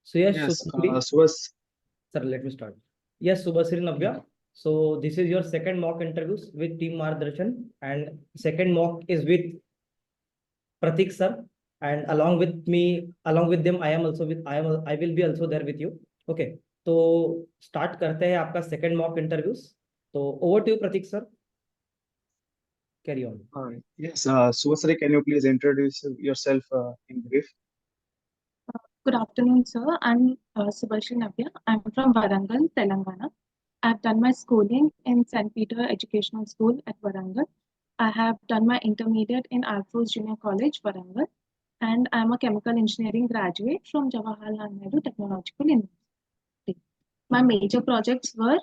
So yes, Yes, Subhasri. Sir, let me start. Yes, Subhasri Navya. So this is your second mock interviews with Team Margdarshan, and second mock is with Pratik sir, and along with them, I will be also there with you. Okay, तो start करते हैं आपका second mock interviews. तो over to you, Pratik sir. Carry on. Yes, Subhasri, can you please introduce yourself in brief? Good afternoon, sir. I'm Subhasri Navya. I'm from Warangal, Telangana. I've done my schooling in St. Peter Educational School at Warangal. I have done my intermediate in Alphonse Junior College, Warangal, and I'm a chemical engineering graduate from Jawaharlal Nehru Technological University. My major projects were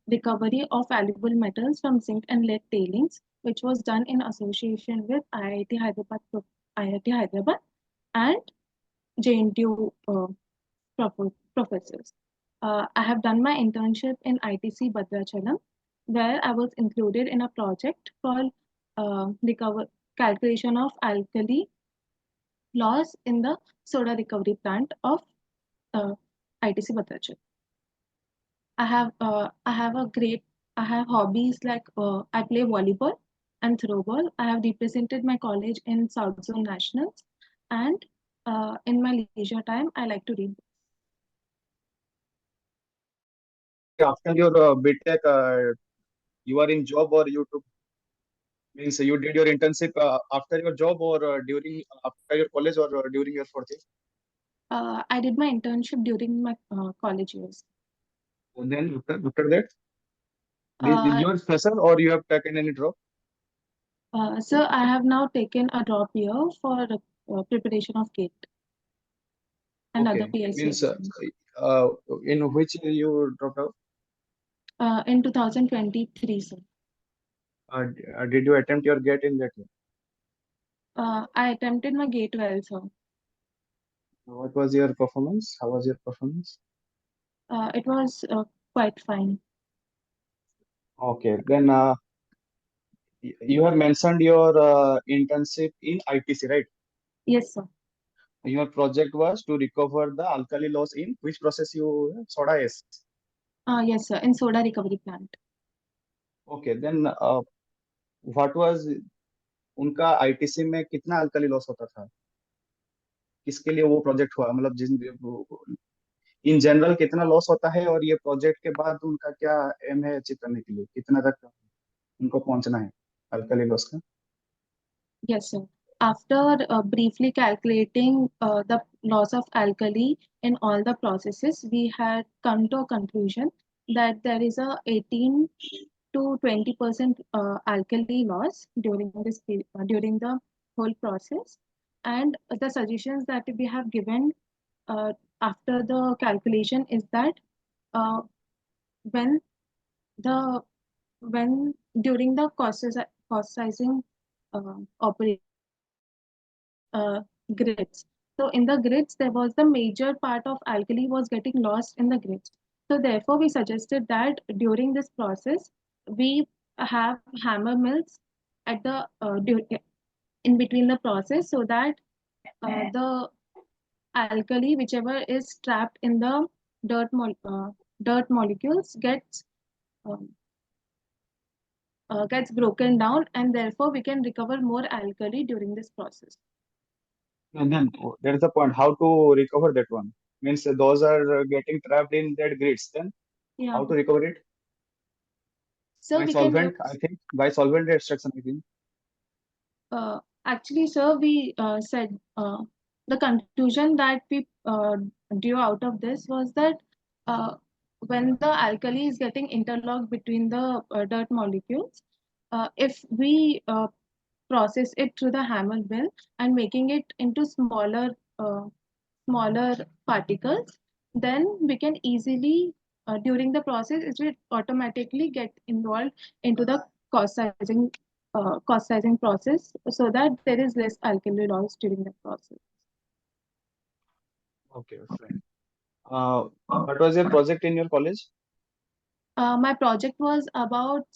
recovery of valuable metals from zinc and lead tailings, which was done in association with IIT Hyderabad and JNTU professors. I have done my internship in ITC Bhadrachalam, where I was included in a project called calculation of alkali loss in the soda recovery plant of ITC Bhadrachalam. I have hobbies like I play volleyball and throwball. I have represented my college in South Zone Nationals, and in my leisure time, I like to read. After your BTech, you are in job or you took means you did your internship after your job or during after your college or during your fourth year? I did my internship during my college years. And then after that, did you are fresher or you have taken any drop? Sir, I have now taken a drop year for preparation of GATE and other PSC Means exams. in which year you dropped out? In 2023, sir. Did you attempt your GATE in that year? I attempted my GATE well, sir. What was your performance? How was your performance? It was quite fine. Okay, then you have mentioned your internship in ITC, right? Yes, sir. Your project was to recover the alkali loss in which process you soda is? Yes, sir. In soda recovery plant. Okay, then what was उनका ITC में कितना alkali loss होता था किसके लिए वो project हुआ मतलब जिन इन जनरल कितना लॉस होता है और ये प्रोजेक्ट के बाद उनका क्या एम है अचीव करने के लिए कितना तक उनको पहुंचना है अल्कली लॉस का? Yes, sir. After briefly calculating the loss of alkali in all the processes, we had come to a conclusion that there is a 18 to 20% alkali loss during the whole process, and the suggestions that we have given after the calculation is that uh, when the when during the cost sizing operation grids. So in the grids, there was the major part of alkali was getting lost in the grids. So therefore, we suggested that during this process, we have hammer mills at the in between the process so that the alkali, whichever is trapped in the dirt molecules, um, gets broken down, and therefore we can recover more alkali during this process. And then there is a point how to recover that one means those are getting trapped in that grids then how to recover it? So By we solvent, can I think by solvent extraction, I think. actually, sir, we said the conclusion that we drew out of this was that uh, when the alkali is getting interlocked between the dirt molecules, if we process it through the hammer mill and making it into smaller particles, then we can easily during the process it will automatically get involved into the cost sizing process so that there is less alkali loss during the process. Okay, fine. What was your project in your college? My project was about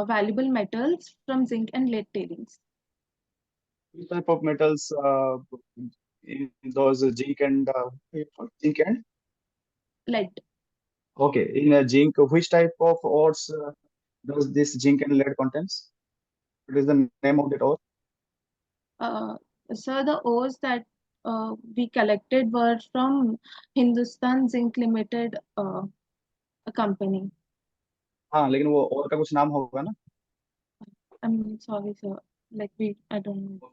valuable metals from zinc and lead tailings. Which type of metals in those zinc and zinc and lead. okay, in zinc, which type of ores does this zinc and lead contains? What is the name of that ore? So the ores that we collected were from Hindustan Zinc Limited company. हाँ, लेकिन वो और का कुछ नाम होगा ना? I'm sorry, sir. Like I don't know.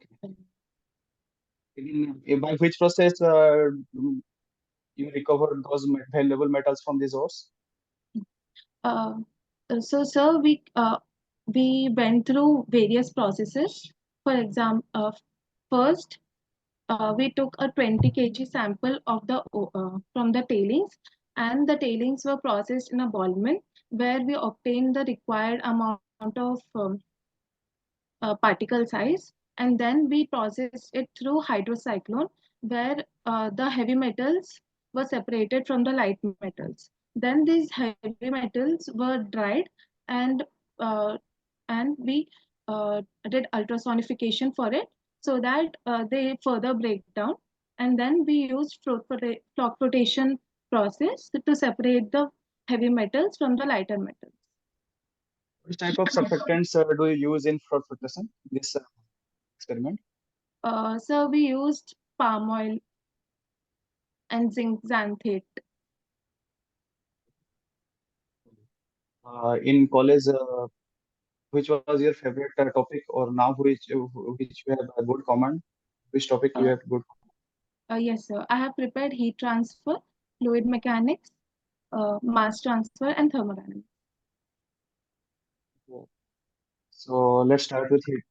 Okay. By which process you recover those valuable metals from these ores? Uh, so, sir, we went through various processes. For example, first, we took a 20 kg sample of the from the tailings, and the tailings were processed in a ball mill where we obtained the required amount of particle size, and then we processed it through hydrocyclone where the heavy metals were separated from the light metals. Then these heavy metals were dried, and uh, we did ultrasonification for it so that they further break down, and then we used flock flotation process to separate the heavy metals from the lighter metals. Which type of surfactants do you use in fraud filtration? This experiment. So we used palm oil and zinc xanthate. In college, which was your favorite topic, or now which you have a good command? Which topic you Uh, have good? yes, sir. I have prepared heat transfer, fluid mechanics, mass transfer, and thermodynamics. So let's start with heat.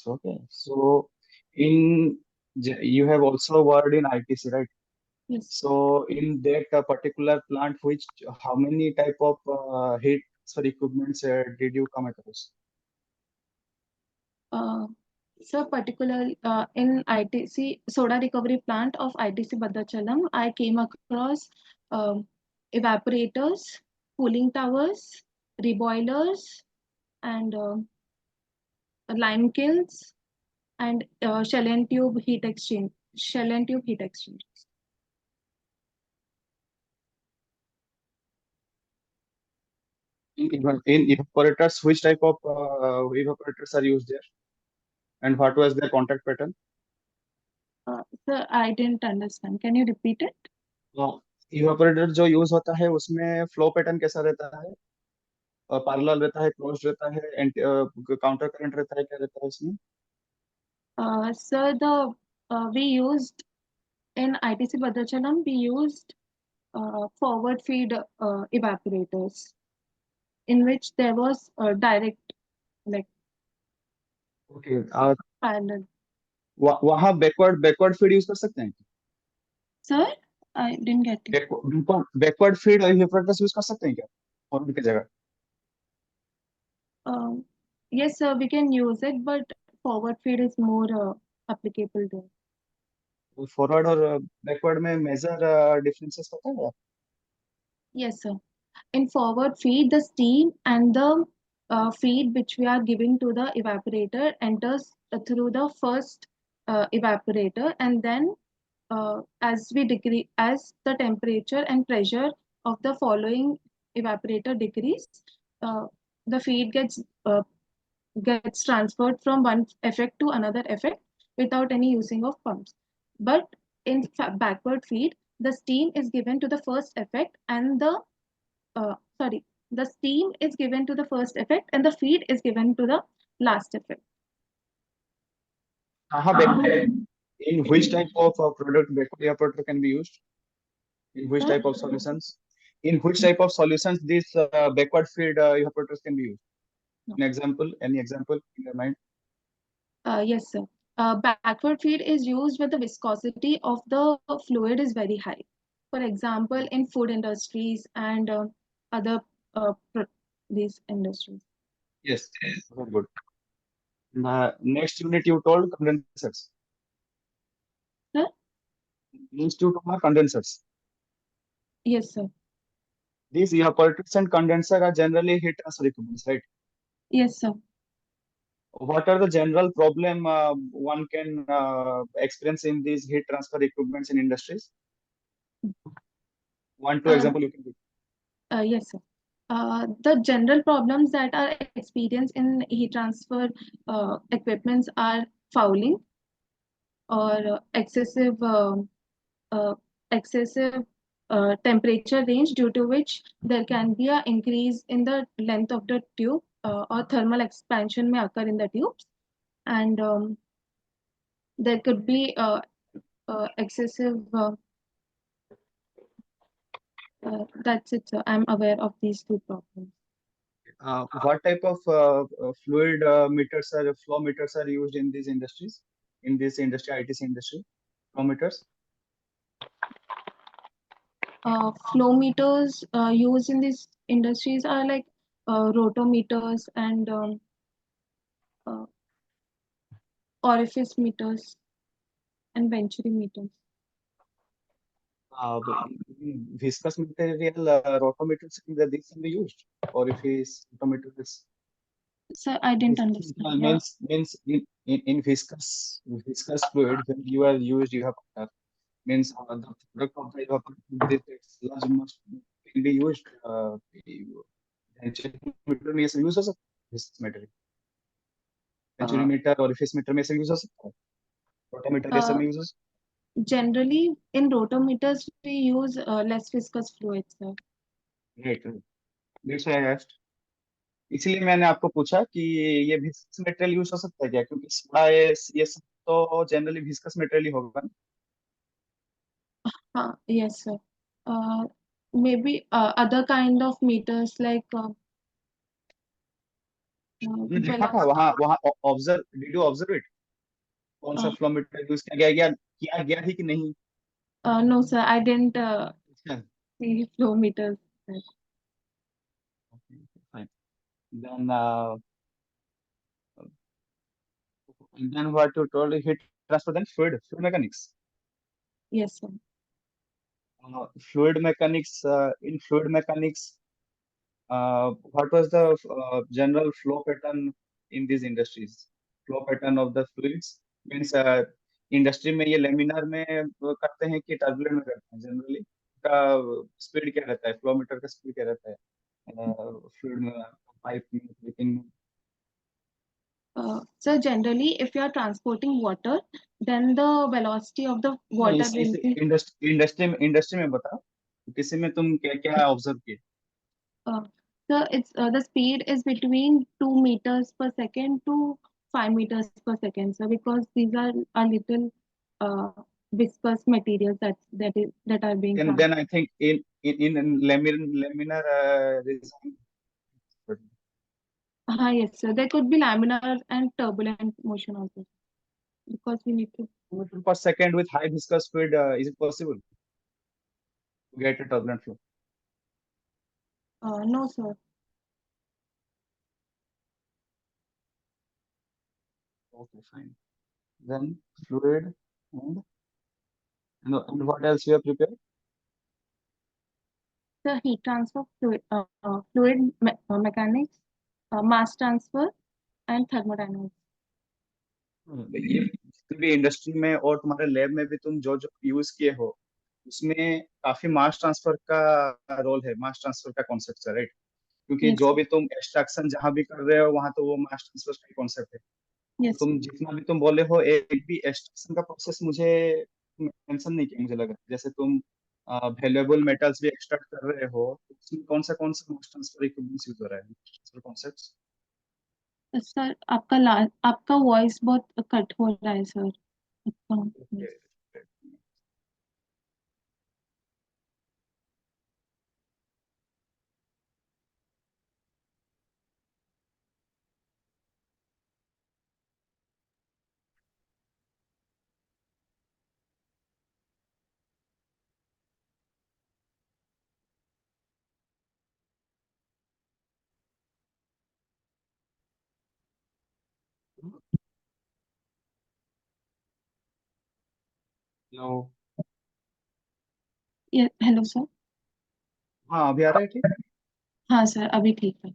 Okay. So in you have also worked in ITC, right? Yes. So in that particular plant, how many type of heat transfer equipments did you come across? So particularly in ITC soda recovery plant of ITC Bhadrachalam, I came across um, evaporators, cooling towers, reboilers, and lime kilns, and shell and tube heat exchange. In evaporators, which type of evaporators are used there, and what was their contact pattern? Sir, I didn't understand. Can you repeat it? Evaporator जो use होता है उसमें flow pattern कैसा रहता है? Parallel रहता है, closed रहता है, काउंटर करंट रहता है, क्या रहता है इसमें? Sir, we used in ITC Bhadrachalam, we used forward feed evaporators in which there was direct, like okay, parallel. वहाँ बैकवर्ड बैकवर्ड फीड यूज कर सकते हैं? Sir, I didn't get it. Backward feed evaporators use कर सकते हैं क्या forward की जगह? Um, yes, sir, we can use it, but forward feed is more applicable there. Forward और बैकवर्ड में मेजर डिफरेंसेस पता है? Yes, sir. In forward feed, the steam and the feed which we are giving to the evaporator enters through the first evaporator, and then as the temperature and pressure of the following evaporator decrease, uh, the feed gets transferred from one effect to another effect without any using of pumps. But in backward feed, the steam is given to the first effect, and the steam is given to the first effect, and the feed is given to the last effect. In which type of product backward evaporator can be used? In which Sir? type of solutions? In which type of solutions these backward feed evaporators can be used? An example, any example in your mind? Yes, sir. Backward feed is used when the viscosity of the fluid is very high. For example, in food industries and other these industries. Yes, very good. Next unit you told condensers. Sir? Next you told condensers. Yes, sir. These evaporators and condenser are generally heat transfer equipments, right? Yes, sir. What are the general problem one can experience in these heat transfer equipments in industries? One, two Uh, example you can give. yes, sir. The general problems that are experienced in heat transfer equipments are fouling or uh, excessive temperature range, due to which there can be an increase in the length of the tube, or thermal expansion may occur in the tubes, and there could be excessive. That's it, sir. I'm aware of these two problems. What type of fluid meters or flow meters are used in these industries? In this industry, ITC industry, flow meters? Flow meters used in these industries are like rotometers and uh, orifice meters and venturi meters. Viscous material rotometers, these can be used, or if is rotometers. So I didn't Viscous understand. means in viscous fluid, when you are used evaporator, means the product of the evaporator, this sludge must can be used. Venturimeter में ऐसे use हो सकता है viscous material. Uh, Venturimeter और orifice meter में ऐसे use हो सकता है. Rotometer ये सब uh, में use हो सकता Generally, in rotometers, we use less viscous fluids, sir. है. Right. That's why I asked. इसलिए मैंने आपको पूछा कि ये विस्कस मटेरियल यूज हो सकता है क्या, क्योंकि सोडा ये सब तो जनरली विस्कस मटेरियल ही होगा ना. Yes, sir. Uh, Maybe other kind of meters like मैंने देखा था velocity. वहाँ वहाँ observe, did you observe it, कौन सा Uh, फ्लो मीटर यूज किया गया ही कि नहीं. no, sir, I didn't अच्छा. see flow meters. Sir. Fine. Then what you told, heat transfer, then fluid mechanics. Yes, sir. Fluid mechanics, in fluid mechanics, what was the general flow pattern in these industries? Flow pattern of the fluids means industry में ये laminar में करते हैं कि turbulent में करते हैं generally. का स्पीड क्या रहता है, फ्लो मीटर का स्पीड क्या रहता है फ्लूइड में, पाइप में, लेकिन So generally, if you are transporting water, then the velocity of the water इस will be इंडस्ट्री में बताओ, किसी में तुम क्या क्या ऑब्जर्व किए. uh, so it's the speed is between 2 meters per second to 5 meters per second. So because these are a little uh, viscous materials that are being And then transported. I think in laminar design, Yes, sir. There could be laminar and turbulent motion also, because we need to. meter per second with high viscous fluid, is it possible to get a turbulent flow? No, sir. Okay, fine. Then fluid and and what else you have prepared? The heat transfer, mechanics, mass transfer, and thermodynamics. ये जितने भी industry में और तुम्हारे lab में भी तुम जो जो यूज किए हो, उसमें काफी मास ट्रांसफर का रोल है, मास ट्रांसफर का कॉन्सेप्ट है, राइट? क्योंकि Yes, जो sir. भी तुम एक्सट्रैक्शन जहां भी कर रहे हो वहां तो वो मास ट्रांसफर का कॉन्सेप्ट है. तो Yes, sir. तुम जितना भी तुम बोले हो, एक भी एक्सट्रैक्शन का प्रोसेस मुझे मेंशन नहीं किया. मुझे लगा जैसे तुम वैल्यूएबल मेटल्स भी एक्सट्रैक्ट कर रहे हो, तो उसमें कौन सा मास ट्रांसफर इक्विपमेंट्स यूज हो रहा है, ट्रांसफर कॉन्सेप्ट्स. सर आपका वॉइस बहुत कट हो रहा है, sir. Okay. Hello. Hello sir. हाँ, अभी आ रहा है ठीक. हाँ सर, अभी ठीक है.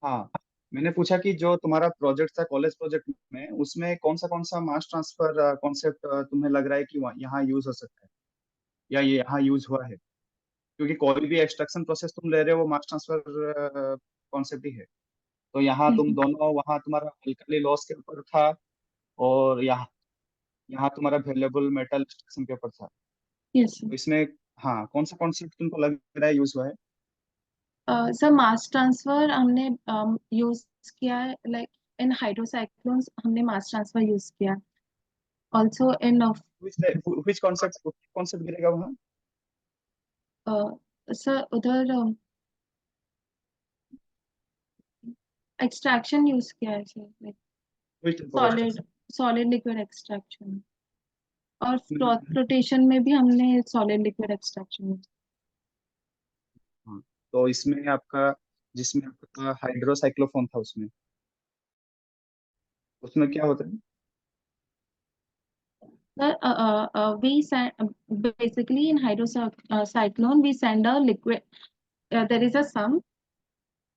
हाँ. मैंने पूछा कि जो तुम्हारा प्रोजेक्ट था कॉलेज प्रोजेक्ट में, उसमें कौन सा मास ट्रांसफर कॉन्सेप्ट तुम्हें लग रहा है कि यहाँ यूज हो सकता है या ये यहाँ यूज हुआ है? क्योंकि कोई भी एक्सट्रैक्शन प्रोसेस तुम ले रहे हो वो मास ट्रांसफर कॉन्सेप्ट ही है। तो यहाँ तुम दोनों, वहाँ तुम्हारा अल्कली लॉस के ऊपर था, और यहाँ यहाँ तुम्हारा वेरिएबल मेटल एक्सट्रैक्शन के ऊपर था। yes sir. तो इसमें हाँ, कौन सा कॉन्सेप्ट तुमको लग रहा है यूज हुआ है? सर मास ट्रांसफर हमने यूज किया है, लाइक इन हाइड्रोसाइक्लोन्स हमने मास ट्रांसफर यूज किया, also in which concept concept गिरेगा वहाँ? सर उधर एक्सट्रैक्शन यूज किया है sir, like which type of solid extraction? Solid liquid extraction, और फ्लोटेशन में भी हमने सॉलिड लिक्विड एक्सट्रैक्शन यूज। हाँ, तो इसमें आपका, जिसमें आपका हाइड्रोसाइक्लोफोन था, उसमें उसमें क्या होता है? Sir, we send basically in hydrocyclone we send a liquid. There is a sum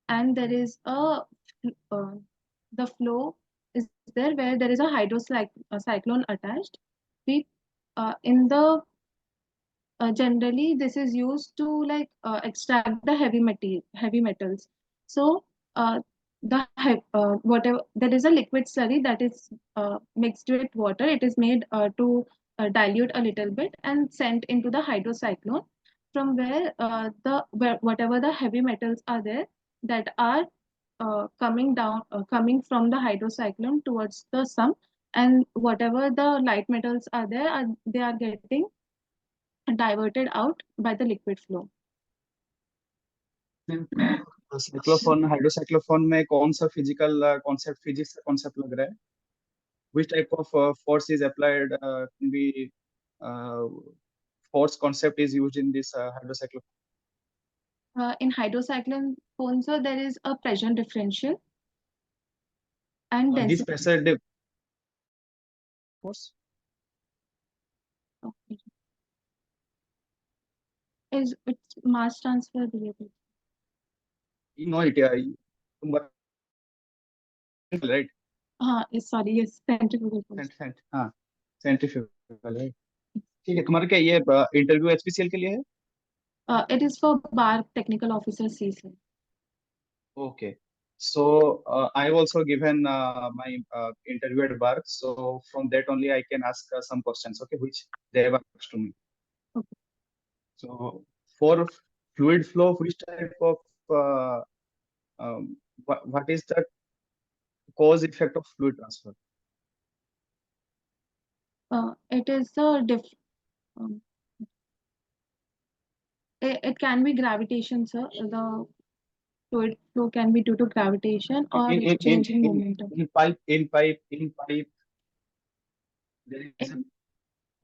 and there is a uh, the flow is there where there is a hydrocyclone attached. We in the generally this is used to like extract the heavy metals. So whatever, there is a liquid slurry that is mixed with water. It is made to dilute a little bit and sent into the hydrocyclone, from where whatever the heavy metals are there that are coming from the hydrocyclone towards the sum, and whatever the light metals are there they are getting diverted out by the liquid flow. साइक्लोफोन, हाइड्रोसाइक्लोफोन में कौन सा physical concept, physics का concept लग रहा है? which type of force is applied, can be force concept is used in this hydrocyclophone? In hydrocyclone sir, there is a pressure differential and This density. pressure force Okay. Is it's mass transfer related? you know it, right? Sorry, yes, centrifugal force. हाँ, centrifugal है। ठीक है, तुम्हारा क्या ये interview HPCL के लिए है? It is for Barc technical officer C, sir. Okay. So I also given my interview at Barc. So from that only I can ask some questions, okay, which they have asked to me. Okay. So for fluid flow, which type of what is the cause effect of fluid transfer? It is the um, it can be gravitation, sir. The fluid flow can be due to gravitation or change in momentum. In pipe there is In,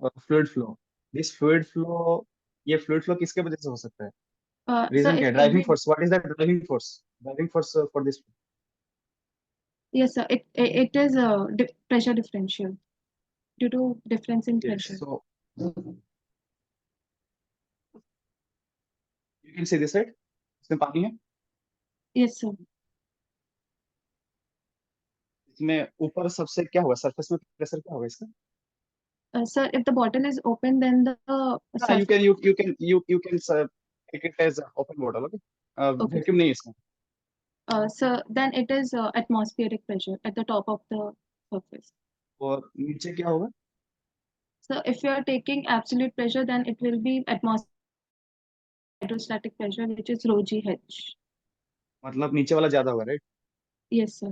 a fluid flow. This fluid flow, ये fluid flow किसके वजह से हो सकता है? sir, Reason क्या it है? could Driving be, force. What is that driving force? Driving force for this? yes, sir. It is a pressure differential due to difference in Yes. pressure. So you can see this, right? इसमें पानी है। Yes, sir. इसमें ऊपर सबसे क्या होगा? Surface में pressure क्या होगा इसका? Sir, if the bottle is open, then the हाँ, you can take it as open bottle, okay? okay. Vacuum नहीं है इसमें। Sir, then it is atmospheric pressure at the top of the surface. और नीचे क्या होगा? So, if you are taking absolute pressure, then it will be atmospheric hydrostatic pressure, which is rho g h. मतलब नीचे वाला ज्यादा होगा, right? Yes, sir.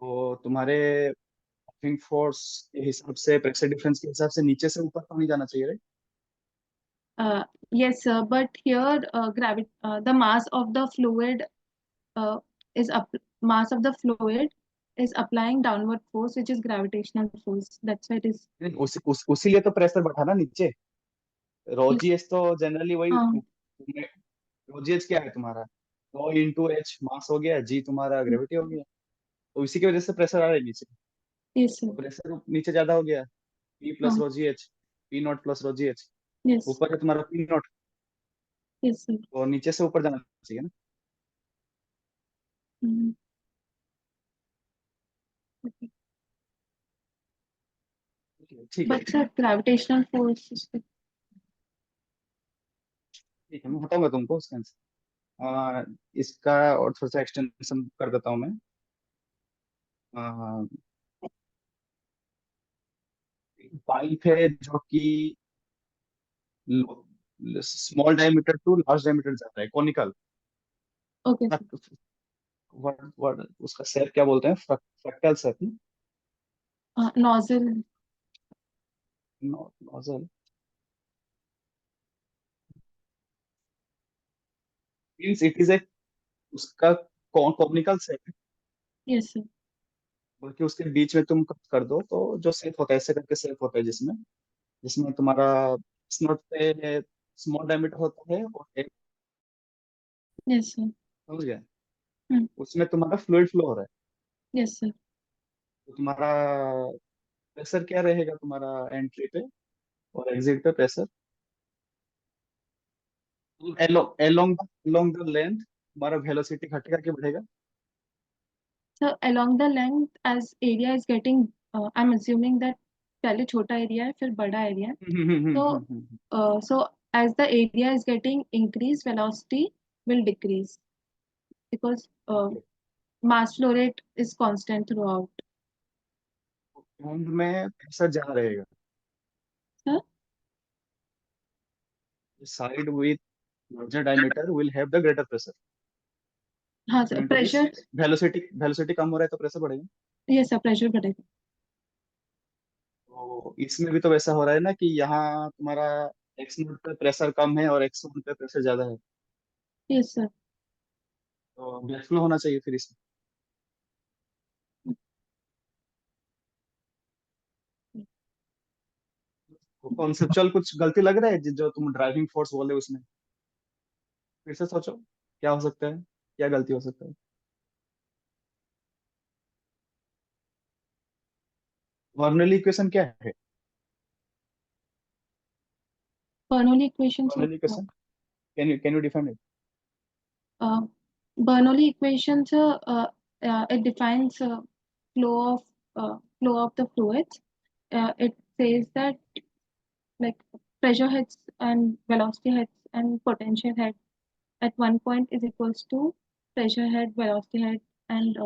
तो तुम्हारे ड्राइविंग फोर्स के हिसाब से, प्रेशर डिफरेंस के हिसाब से नीचे से ऊपर तो नहीं जाना चाहिए, right? Yes, sir. But here, the mass of the fluid uh, mass of the fluid is applying downward force, which is gravitational force. That's why it is. उसी लिए तो प्रेशर बढ़ा ना नीचे। Yes. रोजीएस तो जनरली वही, हाँ. रोजीएस क्या है तुम्हारा? रो इंटू एच मास हो गया, जी तुम्हारा ग्रेविटी हो गया, तो इसी की वजह से प्रेशर आ रहा है नीचे। Yes, sir. तो प्रेशर नीचे ज्यादा हो गया, पी प्लस हाँ. रोजी एच, पी नॉट प्लस रोजी एच। Yes. ऊपर है तुम्हारा पी नॉट, Yes, sir. तो नीचे से ऊपर जाना चाहिए ना। Okay. ठीक है But sir, gravitational force is the- ठीक है, मैं बताऊंगा तुमको उसका आंसर। इसका और थोड़ा सा एक्सटेंशन कर देता हूँ मैं। पाइप है जो कि small diameter to large diameter जाता है, कॉनिकल। Okay, sir. वर्ड उसका शेप क्या बोलते हैं, fractal shape. Nozzle. Nozzle means it is a, उसका कॉनिकल शेप, Yes, sir. बल्कि उसके बीच में तुम कट कर दो तो जो शेप होता है, ऐसे करके शेप होता है, जिसमें जिसमें तुम्हारा स्नोट पे स्मॉल डायमीटर होता है और एक, Yes, sir. समझ गया, Hmm. उसमें तुम्हारा फ्लूइड फ्लो हो रहा है। Yes, sir. तो तुम्हारा प्रेशर क्या रहेगा तुम्हारा एंट्री पे और एग्जिट पे प्रेशर, एलोंग द लेंथ तुम्हारा वेलोसिटी घटेगा कि बढ़ेगा? So along the length, as area is getting, I'm assuming that पहले छोटा area है फिर बड़ा area है. So, so as the area is getting increased, velocity will decrease because okay, mass flow rate is constant throughout. And में pressure ज्यादा रहेगा, Sir? Side with larger diameter will have the greater pressure. हाँ Which sir, mean to this, pressure. velocity कम हो रहा है तो pressure बढ़ेगा। Yes sir, pressure बढ़ेगा. तो इसमें भी तो वैसा हो रहा है ना कि यहाँ तुम्हारा एक्स नोट पे प्रेशर कम है और एक्स नोट पे प्रेशर ज्यादा है, Yes sir. तो बैक फ्लो होना चाहिए फिर इसमें। कॉन्सेप्चुअल कुछ गलती लग रहा है जो तुम ड्राइविंग फोर्स बोले उसमें, फिर से सोचो क्या हो सकता है, क्या गलती हो सकता है। बर्नौली इक्वेशन क्या है? Bernoulli equations of Bernoulli equation, can you define it? uh, Bernoulli equations it defines flow of the fluids. It says that like pressure heads and velocity heads and potential head at one point is equals to pressure head, velocity head, and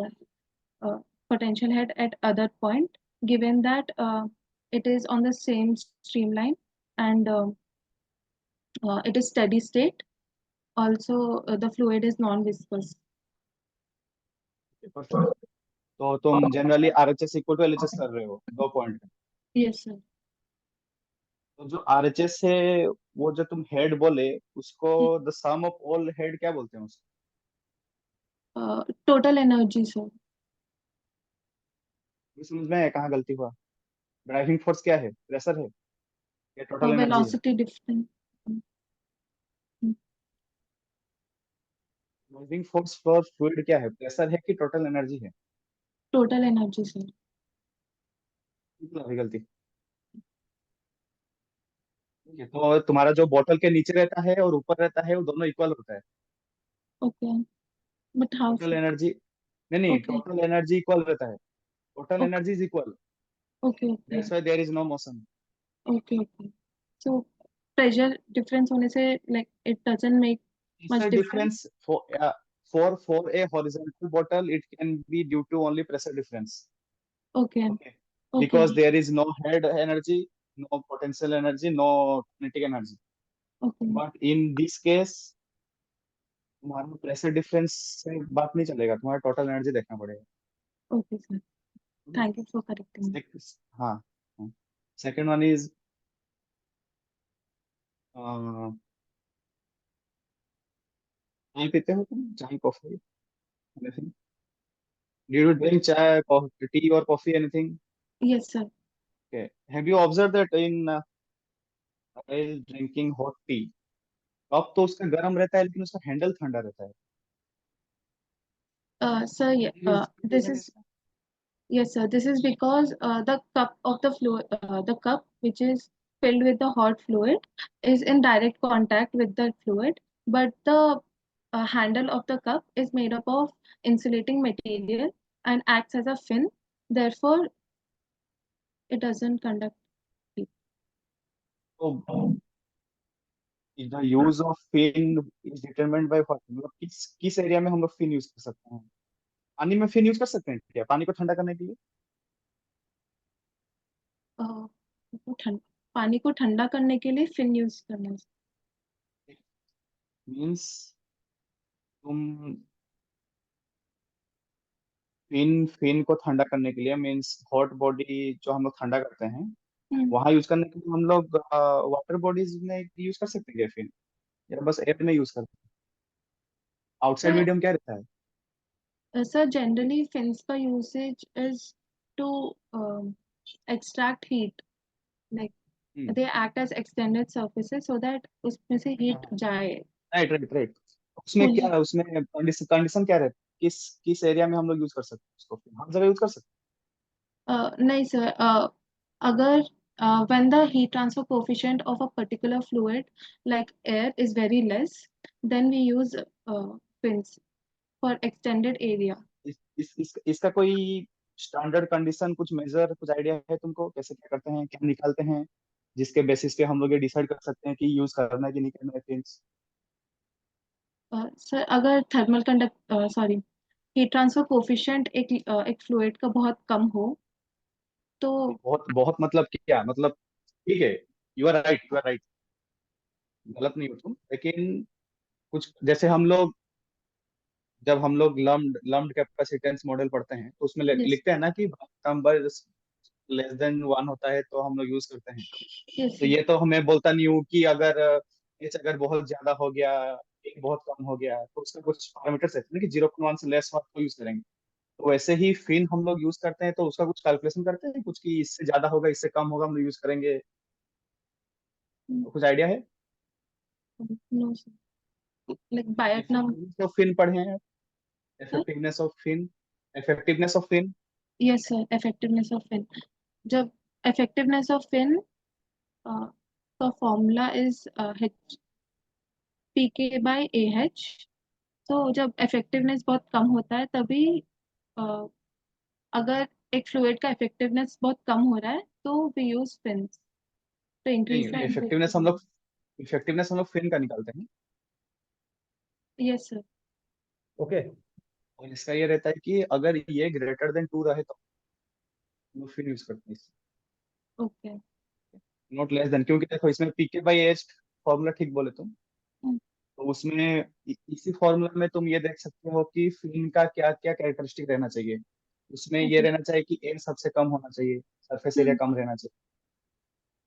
potential head at other point, given that it is on the same streamline and it is steady state. Also, the fluid is non-viscous. Perfect. तो तुम generally RHS equal to LHS कर रहे हो दो point. Yes, sir. तो जो RHS है, वो जो तुम हेड बोले उसको the sum of all head क्या बोलते हैं उसको? Total energy, sir. ये समझ में आया कहाँ गलती हुआ? ड्राइविंग फोर्स क्या है, प्रेशर है या टोटल एनर्जी है? Velocity difference. Mm, driving force for fluid क्या है, प्रेशर है कि टोटल एनर्जी है? Total energy, sir. कितना है गलती? ठीक है, तो तुम्हारा जो बोतल के नीचे रहता है और ऊपर रहता है वो दोनों इक्वल होता है। Okay. But how, total sir? Energy, नहीं नहीं, Okay. टोटल एनर्जी इक्वल रहता है, total Okay. Energy is equal, Okay. Okay. That's why there is no motion. Okay. Okay. So pressure difference होने से like it doesn't make much Pressure difference. difference for a horizontal bottle, it can be due to only pressure difference. Okay. Okay, Okay. because there is no head energy, no potential energy, no kinetic energy. Okay. But in this case, तुम्हारा pressure difference से बात नहीं चलेगा, तुम्हारा total energy देखना पड़ेगा। Okay, sir. Thank you for correcting me. हाँ, second one is, चाय पीते हो तुम, चाय coffee anything? Do you drink चाय, टी और coffee anything? Yes, sir. Okay, have you observed that in while drinking hot tea, cup तो उसका गर्म रहता है लेकिन उसका हैंडल ठंडा रहता है? Sir, yeah, this reason is इसका? yes, sir. This is because the cup of the fluid, the cup which is filled with the hot fluid, is in direct contact with the fluid, but the handle of the cup is made up of insulating material and acts as a fin. Therefore, it doesn't conduct heat. तो the use of fin is determined by what, मतलब किस area में हम लोग fin use कर सकते हैं? पानी में फिन यूज कर सकते हैं क्या, पानी को ठंडा करने के लिए? वो पानी को ठंडा करने के लिए फिन यूज करना है। मीन्स तुम फिन फिन को ठंडा करने के लिए, मीन्स हॉट बॉडी जो हम लोग ठंडा करते हैं, हम्म, वहां यूज करने के लिए हम लोग वाटर बॉडीज में यूज कर सकते हैं क्या फिन, या बस एयर में यूज करते हैं? आउटसाइड सर मीडियम क्या रहता है? सर जनरली फिन्स का usage is to extract heat, like hmm, they act as extended surfaces so that उसमें से heat जाए राइट राइट राइट। उसमें क्या कूलिंग। है, उसमें कंडीशन क्या रहती है, किस किस एरिया में हम लोग यूज कर सकते हैं उसको, हर जगह यूज कर सकते नहीं सर, अगर when the heat transfer coefficient of a particular fluid like air is very less, then we use fins for extended area. हैं? इसका कोई स्टैंडर्ड कंडीशन, कुछ मेजर, कुछ आइडिया है तुमको, कैसे क्या करते हैं, क्या निकालते हैं, जिसके बेसिस पे हम लोग ये डिसाइड कर सकते हैं कि यूज करना है कि नहीं करना है फिन्स? सर अगर thermal conduct sorry heat transfer coefficient एक फ्लूइड का बहुत कम हो तो बहुत बहुत मतलब क्या मतलब? ठीक है, you are right, you are right, गलत नहीं हो तुम, लेकिन कुछ जैसे हम लोग, जब हम लोग लम्ड कैपेसिटेंस मॉडल पढ़ते हैं तो उसमें यस लिखते हैं ना कि नंबर लेस देन वन होता है तो हम लोग यूज करते हैं। यस तो ये तो हमें बोलता नहीं हूँ कि अगर एच अगर बहुत ज्यादा हो गया, एक बहुत कम हो गया, तो उसका कुछ पैरामीटर्स है ना कि 0.1 से लेस हो तो यूज करेंगे। तो वैसे ही फिन हम लोग यूज करते हैं तो उसका कुछ कैलकुलेशन करते हैं कुछ, कि इससे ज्यादा होगा, इससे कम होगा, हम लोग यूज करेंगे, तो कुछ आइडिया है? नो सर, लाइक बायट नम इफेक्टिवनेस ऑफ फिन पढ़े हैं? Effectiveness of fin, effectiveness of fin. Yes sir, effectiveness of fin, जब इफेक्टिवनेस ऑफ फिन का formula is H P K by A H. तो जब इफेक्टिवनेस बहुत कम होता है तभी uh, अगर एक फ्लूइड का इफेक्टिवनेस बहुत कम हो रहा है तो we use fins to increase नहीं, the इफेक्टिवनेस effectiveness. हम लोग फिन का निकालते हैं, Yes, sir. ओके। और इसका ये रहता है कि अगर ये ग्रेटर देन 2 रहे तो हम लोग फिन यूज करते हैं, Okay. नॉट लेस देन, क्योंकि देखो इसमें पीके बाई एच फॉर्मूला ठीक बोले तुम, Mm, तो उसमें इसी फॉर्मूला में तुम ये देख सकते हो कि फिन का क्या क्या कैरेक्टरिस्टिक रहना चाहिए। उसमें ये okay. रहना चाहिए कि एयर सबसे कम होना चाहिए, सरफेस एरिया Mm, कम रहना चाहिए,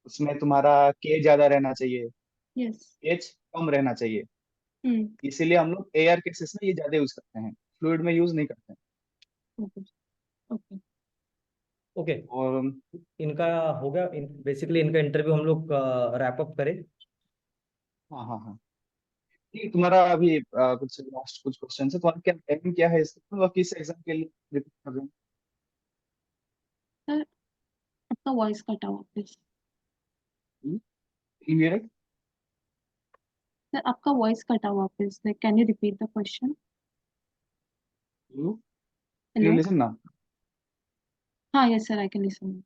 उसमें तुम्हारा के ज्यादा रहना चाहिए, yes. एच कम रहना चाहिए। Mm, इसीलिए हम लोग एयर केसेस में ये ज्यादा यूज करते हैं, फ्लूइड में यूज नहीं करते हैं। okay. Okay. ओके, और इनका हो गया। बेसिकली इनका इंटरव्यू हम लोग रैप अप करें। हाँ हाँ हाँ, ठीक है, तुम्हारा अभी कुछ लास्ट कुछ क्वेश्चन है, तुम्हारा क्या एम क्या है इसका, मतलब किस एग्जाम के लिए प्रिपेयर कर रहे Sir, आपका वॉइस कटा हुआ प्लीज। हो? इमीडिएट, सर आपका वॉइस कटा हुआ please, like can you repeat the question? You you hello. Listen ना। हाँ, yes sir, I can listen.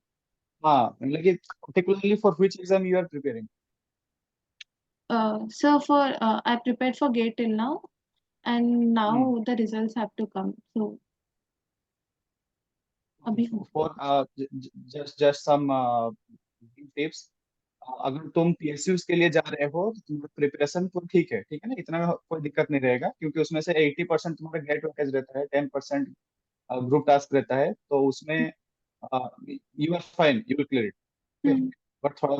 हाँ, मतलब कि particularly for which exam you are preparing? Sir, for I prepared for GATE till now, and Hmm. now the results have to come. So अभी For just some tips. अगर तुम PSUs के लिए जा रहे हो तो तुम्हारा प्रिपरेशन तो ठीक है ना, इतना कोई दिक्कत नहीं रहेगा, क्योंकि उसमें से 80% तुम्हारा गेट पैकेज रहता है, 10% ग्रुप टास्क रहता है, तो उसमें you are fine, you will clear it. Hmm, but थोड़ा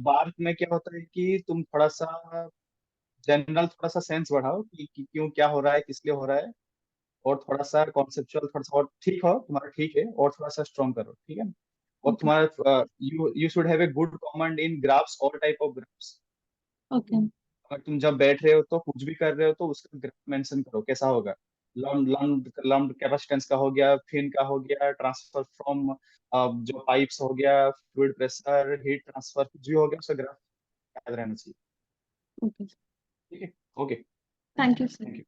बार्क में क्या होता है कि तुम थोड़ा सा जनरल थोड़ा सा सेंस बढ़ाओ कि क्यों, क्या हो रहा है, किस लिए हो रहा है, और थोड़ा सा कॉन्सेप्चुअल थोड़ा सा और ठीक हो तुम्हारा, ठीक है, और थोड़ा सा स्ट्रॉन्ग करो, ठीक है ना? और okay. तुम्हारा you you should have a good command in graphs, all type of graphs. Okay. अगर तुम जब बैठ रहे हो तो कुछ भी कर रहे हो तो उसका ग्राफ मेंशन करो, कैसा होगा, लम्ब कैपेसिटेंस का हो गया, फिन का हो गया, ट्रांसफर फ्रॉम जो पाइप्स हो गया, फ्लूइड प्रेशर, हीट ट्रांसफर, कुछ भी हो गया, उसका ग्राफ याद रहना चाहिए। Okay. ठीक है, okay, Thank you, sir. Thank you.